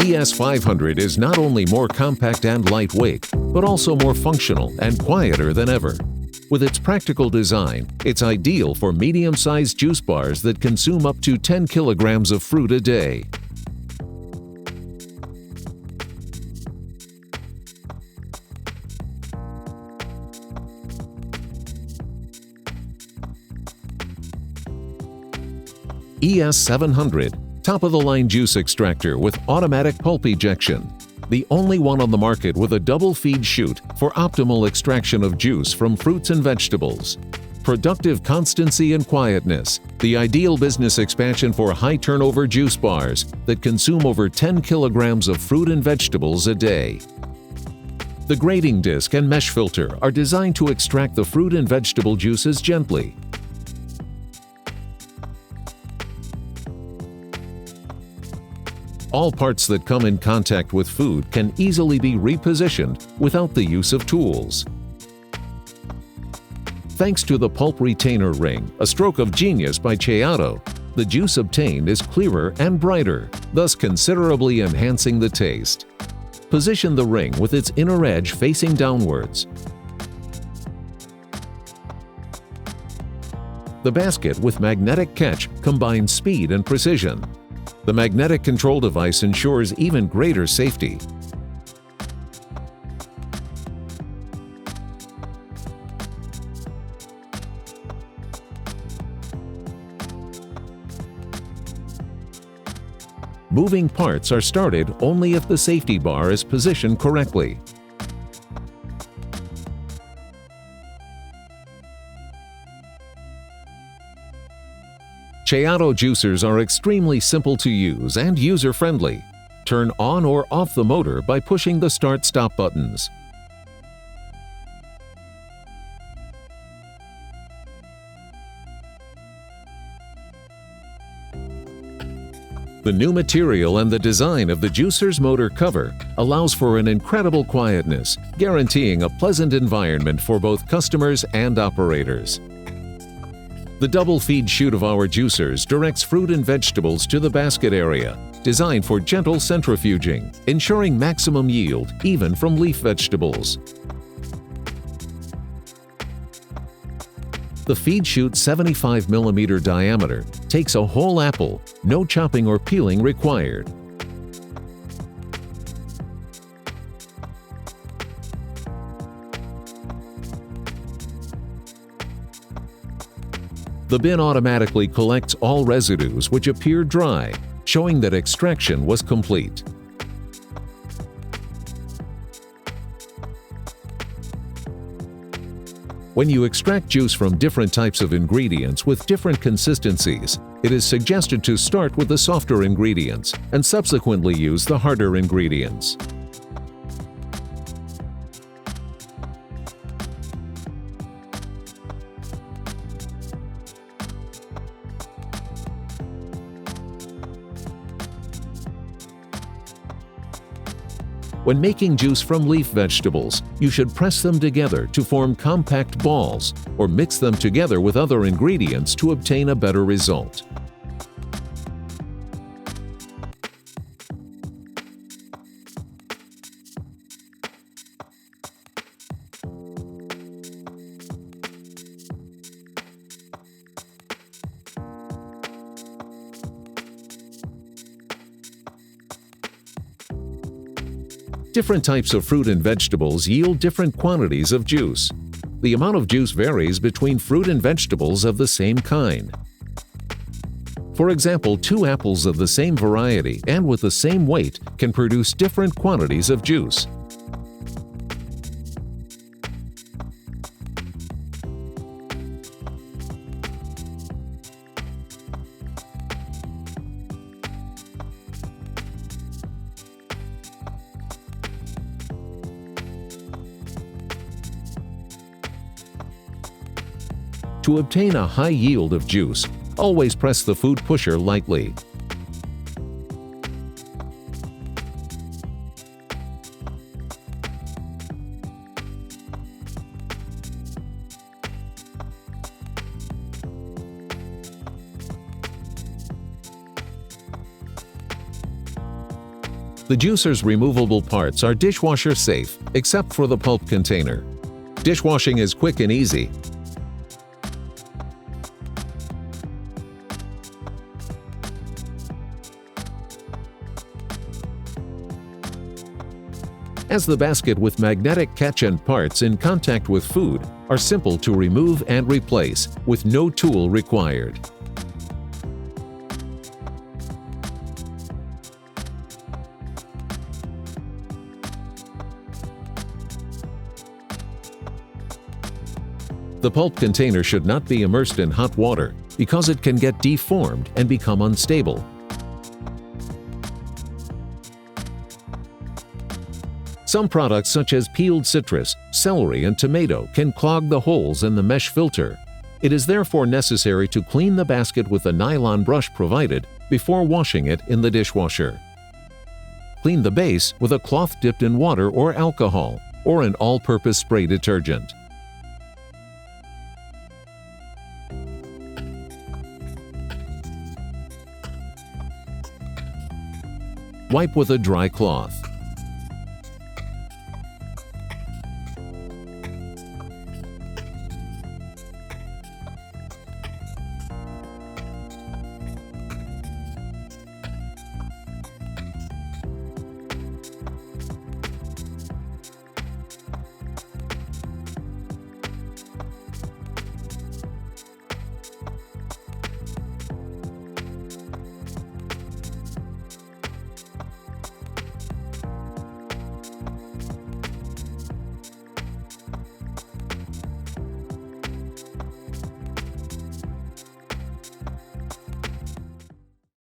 ES500 is not only more compact and lightweight, but also more functional and quieter than ever. With its practical design, it's ideal for medium-sized juice bars that consume up to 10 kilograms of fruit a day. ES700, top-of-the-line juice extractor with automatic pulp ejection. The only one on the market with a double feed chute for optimal extraction of juice from fruits and vegetables. Productive constancy and quietness, the ideal business expansion for high-turnover juice bars that consume over 10 kilograms of fruit and vegetables a day. The grading disc and mesh filter are designed to extract the fruit and vegetable juices gently. All parts that come in contact with food can easily be repositioned without the use of tools. Thanks to the pulp retainer ring, a stroke of genius by Ceado, the juice obtained is clearer and brighter, thus considerably enhancing the taste. Position the ring with its inner edge facing downwards. The basket with magnetic catch combines speed and precision. The magnetic control device ensures even greater safety. Moving parts are started only if the safety bar is positioned correctly. Ceado juicers are extremely simple to use and user-friendly. Turn on or off the motor by pushing the start-stop buttons. The new material and the design of the juicer's motor cover allows for an incredible quietness, guaranteeing a pleasant environment for both customers and operators. The double feed chute of our juicers directs fruit and vegetables to the basket area, designed for gentle centrifuging, ensuring maximum yield even from leaf vegetables. The feed chute's 75 mm diameter takes a whole apple, no chopping or peeling required. The bin automatically collects all residues which appear dry, showing that extraction was complete. When you extract juice from different types of ingredients with different consistencies, it is suggested to start with the softer ingredients and subsequently use the harder ingredients. When making juice from leaf vegetables, you should press them together to form compact balls or mix them together with other ingredients to obtain a better result. Different types of fruit and vegetables yield different quantities of juice. The amount of juice varies between fruit and vegetables of the same kind. For example, 2 apples of the same variety and with the same weight can produce different quantities of juice. To obtain a high yield of juice, always press the food pusher lightly. The juicer's removable parts are dishwasher safe, except for the pulp container. Dishwashing is quick and easy. As the basket with magnetic catch and parts in contact with food are simple to remove and replace with no tool required. The pulp container should not be immersed in hot water because it can get deformed and become unstable. Some products such as peeled citrus, celery, and tomato can clog the holes in the mesh filter. It is therefore necessary to clean the basket with a nylon brush provided before washing it in the dishwasher. Clean the base with a cloth dipped in water or alcohol, or an all-purpose spray detergent. Wipe with a dry cloth.